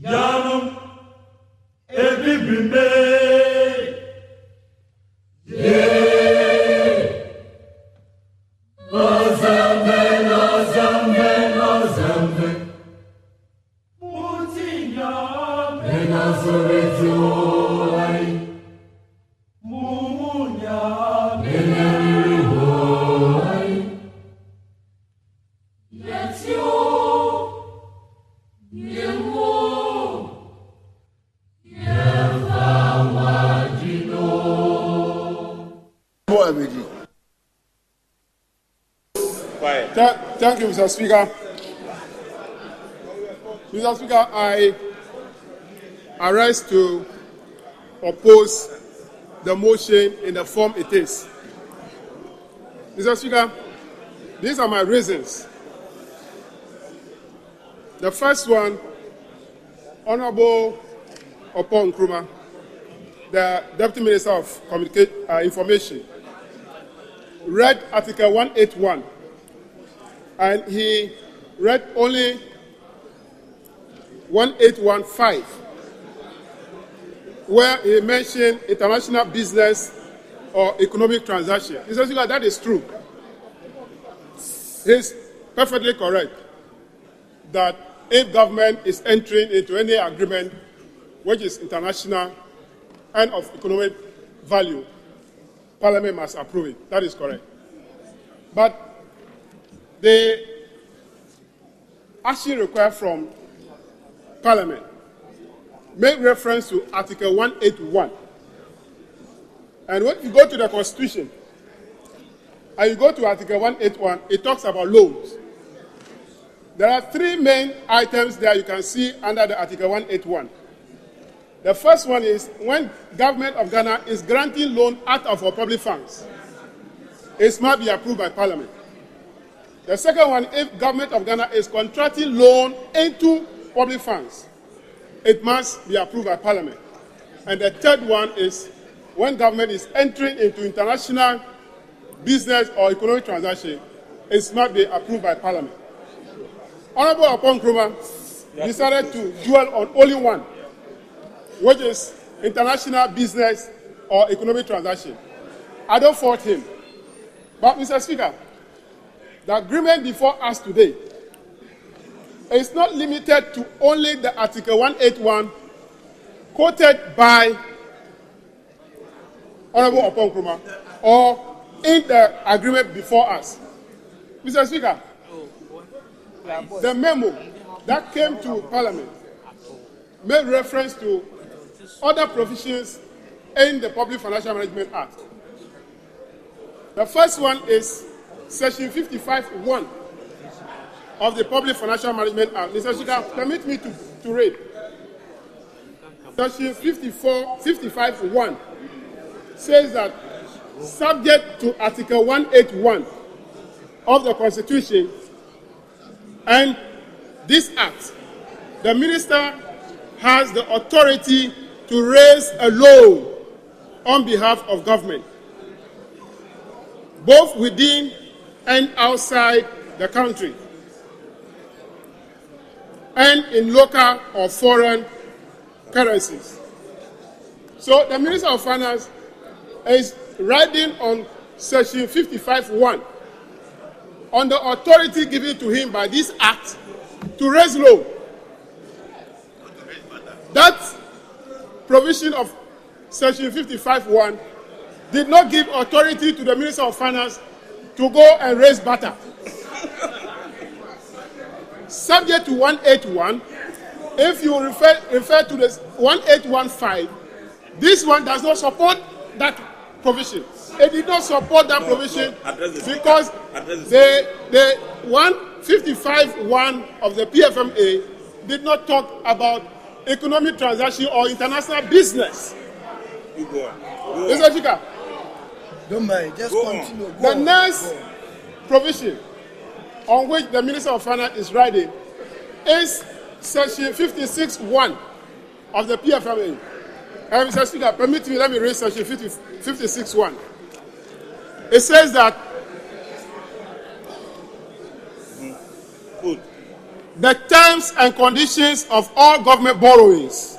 Yanum Ebibime Thank you, Mr. Speaker. Mr. Speaker, I arise to oppose the motion in the form it is. Mr. Speaker, these are my reasons. The first one, Honorable Opon Nkrumah, the Deputy Minister of Information, read Article 181. And he read only 1815, where he mentioned international business or economic transaction. He says that is true. He's perfectly correct that if government is entering into any agreement which is international and of economic value, Parliament must approve it. That is correct. But the action required from Parliament make reference to Article 181. And when you go to the Constitution and you go to Article 181, it talks about loans. There are three main items there you can see under the Article 181. The first one is when government of Ghana is granting loan out of our public funds, it must be approved by Parliament. The second one, if government of Ghana is contracting loan into public funds, it must be approved by Parliament. And the third one is when government is entering into international business or economic transaction, it must be approved by Parliament. Honorable Opon Nkrumah decided to dwell on only one, which is international business or economic transaction. I don't fault him. But, Mr. Speaker, the agreement before us today is not limited to only the Article 181 quoted by Honorable Opon Nkrumah or in the agreement before us. Mr. Speaker, the memo that came to Parliament made reference to other provisions in the Public Financial Management Act. The first one is Section 55(1) of the Public Financial Management Act. Mr. Speaker, permit me to read. Section 55(1) says that subject to Article 181 of the Constitution and this Act, the Minister has the authority to raise a loan on behalf of government, both within and outside the country, and in local or foreign currencies. So the Minister of Finance is riding on Section 55(1) on the authority given to him by this Act to raise loan. That provision of Section 55(1) did not give authority to the Minister of Finance to go and raise butter. Subject to 181, if you refer to this 1815, this one does not support that provision. It did not support that provision because the 155(1) of the PFMA did not talk about economic transaction or international business. Mr. Speaker, don't mind, just continue. The next provision on which the Minister of Finance is writing is Section 56(1) of the PFMA. And Mr. Speaker, permit me, let me read Section 56(1). It says that The terms and conditions of all government borrowings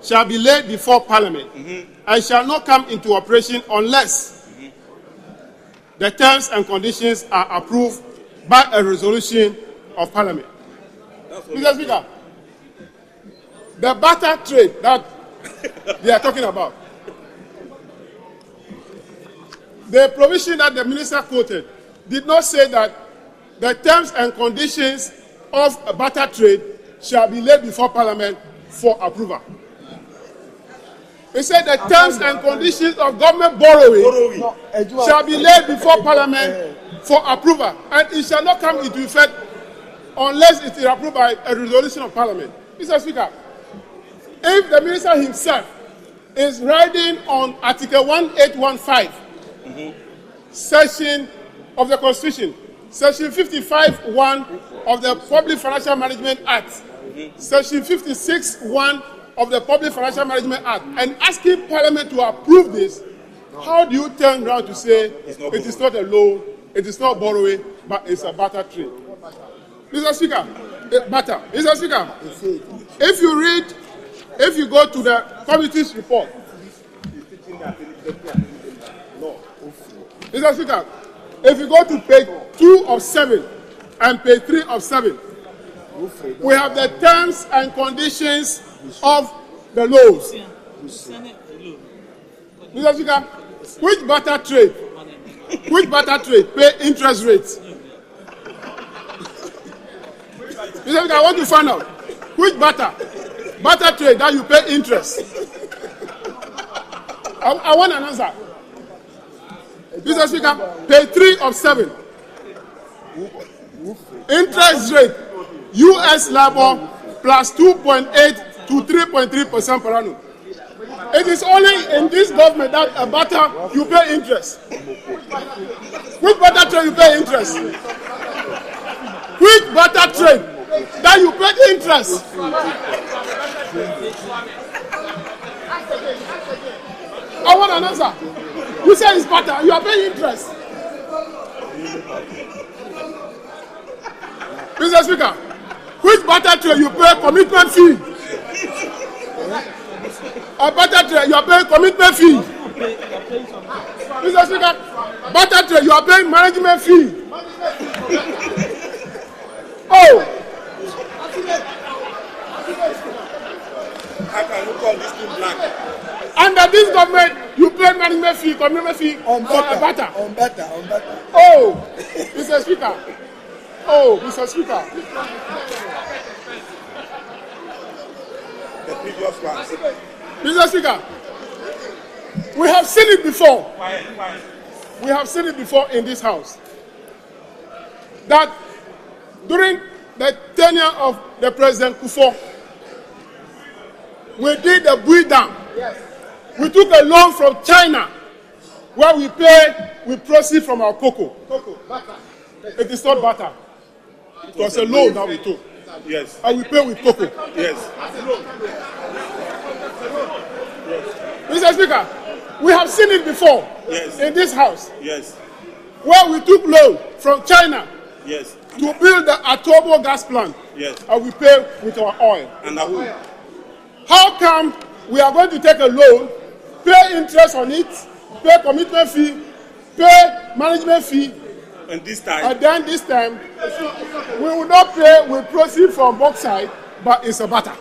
shall be laid before Parliament and shall not come into operation unless the terms and conditions are approved by a resolution of Parliament. Mr. Speaker, the barter trade that they are talking about, the provision that the minister quoted did not say that the terms and conditions of a barter trade shall be laid before Parliament for approval. He said the terms and conditions of government borrowing shall be laid before Parliament for approval, and it shall not come into effect unless it is approved by a resolution of Parliament. Mr. Speaker, if the minister himself is riding on Article 1815, section of the Constitution, Section 55(1) of the Public Financial Management Act, Section 56(1) of the Public Financial Management Act, and asking Parliament to approve this, how do you turn around to say it is not a loan, it is not borrowing, but it's a barter trade? Mr. Speaker, barter. Mr. Speaker, if you go to the committee's report, Mr. Speaker, if you go to page 2 of 7 and page 3 of 7, we have the terms and conditions of the loans. Mr. Speaker, which barter trade pay interest rates? Mr. Speaker, I want to find out which barter trade that you pay interest. I want an answer. Mr. Speaker, page 3 of 7. Interest rate, U.S. LIBOR plus 2.8 to 3.3% per annum. It is only in this government that a barter you pay interest. Which barter trade you pay interest? Which barter trade that you pay interest? I want an answer. You say it's barter, you are paying interest. Mr. Speaker, which barter trade you pay commitment fee? A barter trade you are paying commitment fee. Mr. Speaker, barter trade you are paying management fee. Oh! How can you call this thing black? Under this government, you pay management fee, commitment fee on barter. On barter. Oh, Mr. Speaker. Oh, Mr. Speaker. The previous one. Mr. Speaker, we have seen it before. We have seen it before in this house. That during the tenure of the President Kufuor, we did the build down. Yes. We took a loan from China where we proceed from our cocoa. It is not barter. It was a loan that we took. Yes. And we pay with cocoa. Yes. Mr. Speaker, we have seen it before in this house. Yes. Where we took loan from China to build the Atobo gas plant. Yes. And we pay with our oil. And who? How come we are going to take a loan, pay interest on it, pay commitment fee, pay management fee, and then this time, we will not pay, we proceed from both sides, but it's a barter.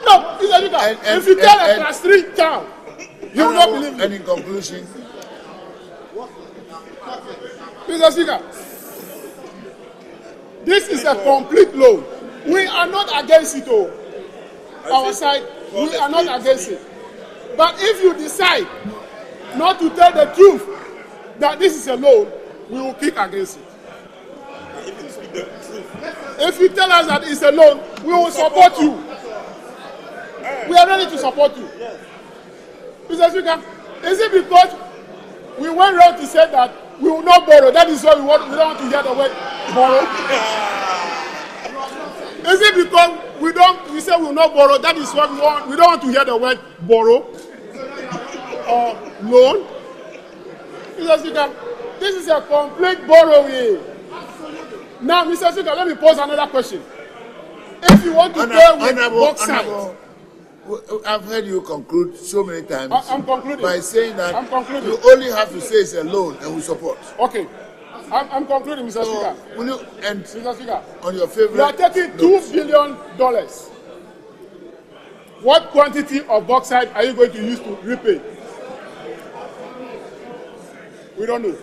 No, if you tell a class 3 child, he will not believe you. And in conclusion, Mr. Speaker, this is a complete loan. We are not against it all. Our side, we are not against it. But if you decide not to tell the truth that this is a loan, we will kick against it. If you tell us that it's a loan, we will support you. We are ready to support you. Mr. Speaker, is it because we went around to say that we will not borrow? That is why we don't want to hear the word borrow. Is it because we say we will not borrow? That is what we don't want to hear the word borrow or loan. Mr. Speaker, This is a complete borrowing. Now, Mr. Speaker, let me pose another question. If you want to pay with bauxite, I've heard you conclude so many times I'm concluding. by saying that I'm concluding. you only have to say it's a loan and we support. Okay. I'm concluding, Mr. Speaker. Will you end Mr. Speaker, on your favorite? we are taking $2 billion. What quantity of bauxite are you going to use to repay? We don't know.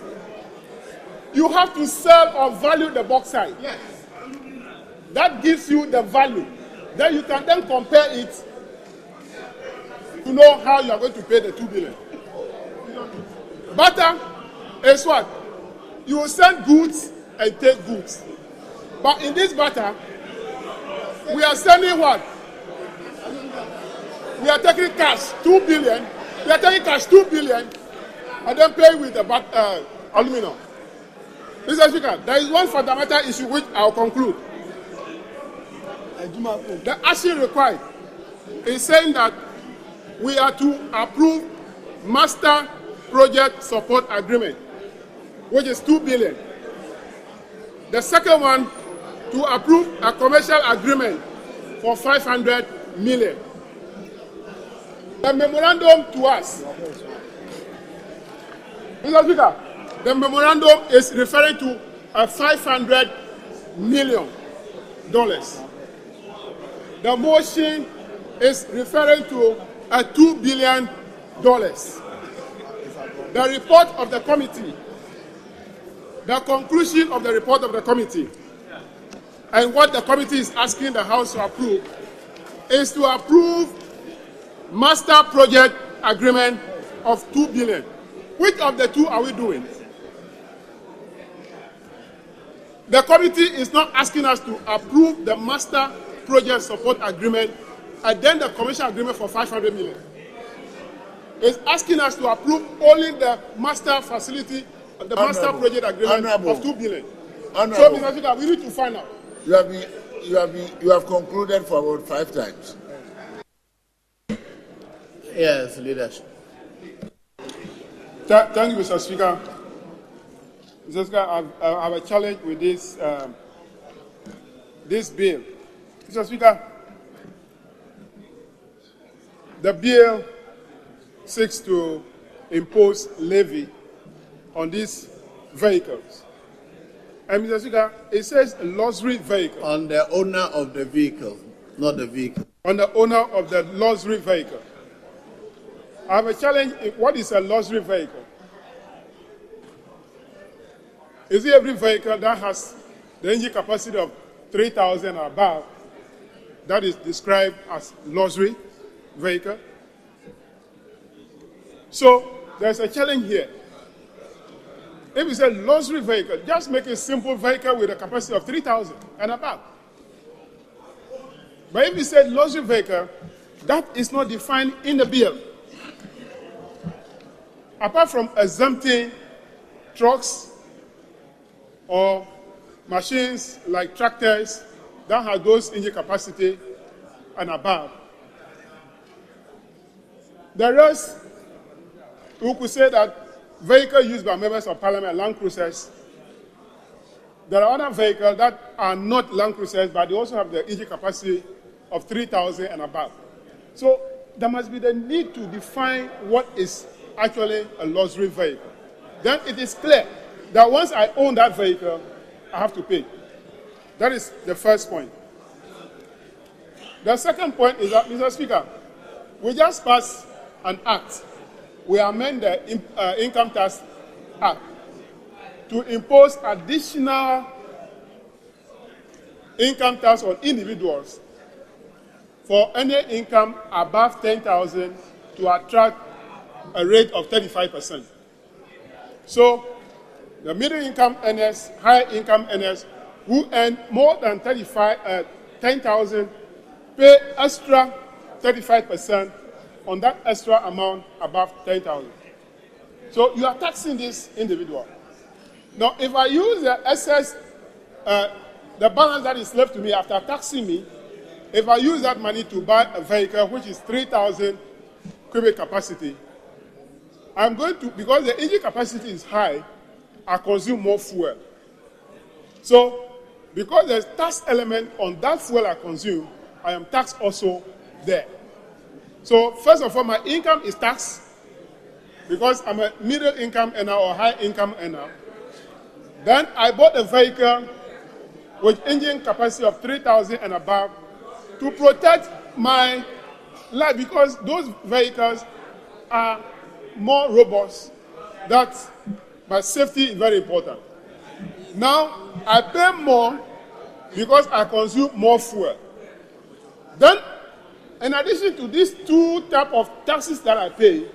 You have to sell or value the bauxite. Yes. That gives you the value. Then you can then compare it to know how you are going to pay the $2 billion. Barter is what? You will send goods and take goods. But in this barter, we are sending what? We are taking cash, 2 billion. We are taking cash, 2 billion, and then pay with the aluminum. Mr. Speaker, there is one fundamental issue which I'll conclude. The action required is saying that we are to approve master project support agreement, which is 2 billion. The second one, to approve a commercial agreement for 500 million. The memorandum to us, Mr. Speaker, the memorandum is referring to a $500 million. The motion is referring to a $2 billion. The report of the committee, the conclusion of the report of the committee, and what the committee is asking the House to approve is to approve master project agreement of 2 billion. Which of the two are we doing? The committee is not asking us to approve the master project support agreement and then the commercial agreement for 500 million. It's asking us to approve only the master facility, the master project agreement of 2 billion. So, Mr. Speaker, we need to find out. You have concluded for about 5 times. Yes, leadership. Thank you, Mr. Speaker. Mr. Speaker, I have a challenge with this bill. Mr. Speaker, the bill seeks to impose levy on these vehicles. And Mr. Speaker, it says luxury vehicle. On the owner of the vehicle, not the vehicle. On the owner of the luxury vehicle. I have a challenge. What is a luxury vehicle? Is it every vehicle that has the engine capacity of 3,000 or above that is described as luxury vehicle? So there's a challenge here. If it's a luxury vehicle, just make a simple vehicle with a capacity of 3,000 and above. But if it's a luxury vehicle, that is not defined in the bill. Apart from exempting trucks or machines like tractors that have those engine capacity and above. The rest, we could say that vehicles used by members of parliament, land cruisers, there are other vehicles that are not land cruisers, but they also have the engine capacity of 3,000 and above. So there must be the need to define what is actually a luxury vehicle. Then it is clear that once I own that vehicle, I have to pay. That is the first point. The second point is that, Mr. Speaker, we just passed an act. We amend the Income Tax Act to impose additional income tax on individuals for any income above 10,000 to attract a rate of 35%. So the middle income earners, high income earners who earn more than 10,000 pay extra 35% on that extra amount above 10,000. So you are taxing this individual. Now, if I use the excess, the balance that is left to me after taxing me, if I use that money to buy a vehicle which is 3,000 cubic capacity, I'm going to, because the engine capacity is high, I consume more fuel. So, because there's tax element on that fuel I consume, I am taxed also there. So, first of all, my income is taxed because I'm a middle income earner or high income earner. Then I bought a vehicle with engine capacity of 3,000 and above to protect my life because those vehicles are more robust. That my safety is very important. Now, I pay more because I consume more fuel. Then, in addition to these two types of taxes that I pay,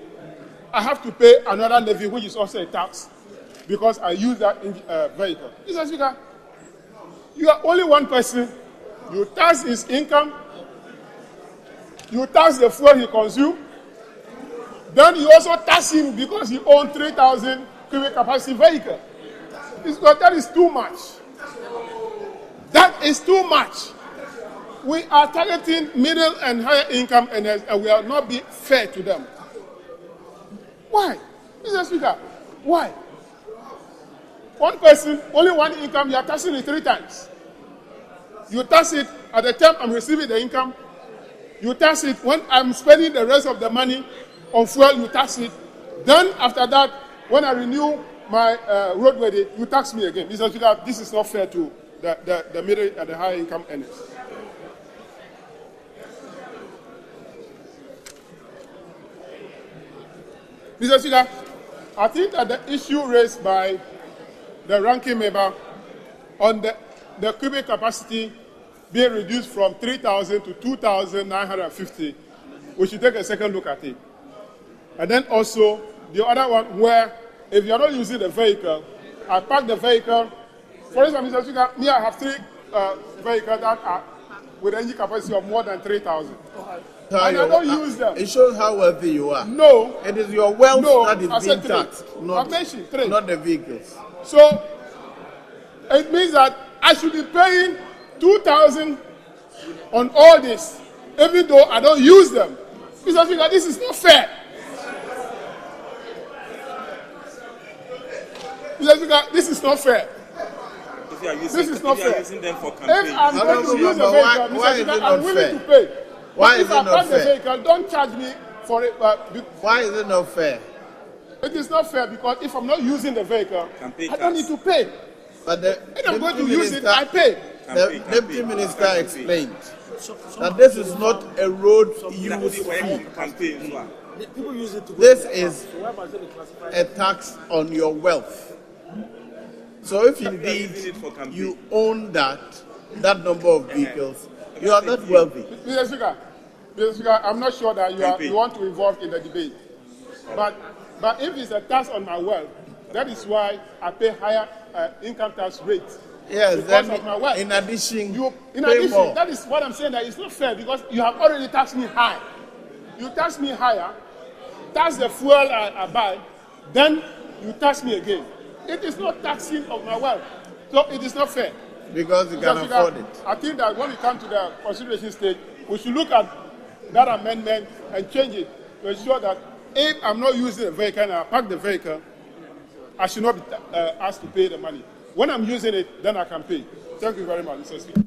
I have to pay another levy, which is also a tax, because I use that vehicle. Mr. Speaker, you are only one person. You tax his income. You tax the fuel he consumes. Then you also tax him because he owns 3,000 cubic capacity vehicle. That is too much. That is too much. We are targeting middle and higher income earners, and we are not being fair to them. Why? Mr. Speaker, why? One person, only one income, you are taxing it 3 times. You tax it at the time I'm receiving the income. You tax it when I'm spending the rest of the money on fuel, you tax it. Then after that, when I renew my roadworthy, you tax me again. Mr. Speaker, this is not fair to the middle and the high income earners. Mr. Speaker, I think that the issue raised by the ranking member on the cubic capacity being reduced from 3,000 to 2,950, we should take a second look at it. And then also the other one where if you are not using the vehicle, I park the vehicle. For instance, Mr. Speaker, me, I have 3 vehicles that are with engine capacity of more than 3,000. And I don't use them. It shows how wealthy you are. No. It is your wealth that is being taxed, not the vehicles. So it means that I should be paying 2,000 on all this, even though I don't use them. Mr. Speaker, this is not fair. Mr. Speaker, this is not fair. This is not fair. Using them for campaign. If I'm going to use the vehicle, Mr. Speaker, I'm willing to pay. Why if is I it not park the fair? vehicle, don't charge me for it. Why is it not fair? It is not fair because if I'm not using the vehicle, I don't need to pay. But if I'm going to use it, I pay. The Deputy Minister explained that this is not a road use fee. This is a tax on your wealth. So if indeed you own that number of vehicles, you are not wealthy. Mr. Speaker, I'm not sure that you want to involve in the debate. But if it's a tax on my wealth, that is why I pay higher income tax rates. Yes, because of my wealth. in addition, more. That is what I'm saying, that it's not fair because you have already taxed me high. You tax me higher, tax the fuel I buy, then you tax me again. It is not taxing of my wealth. So it is not fair. Because you can afford it. I think that when we come to the consideration stage, we should look at that amendment and change it to ensure that if I'm not using the vehicle and I park the vehicle, I should not be asked to pay the money. When I'm using it, then I can pay. Thank you very much, Mr. Speaker.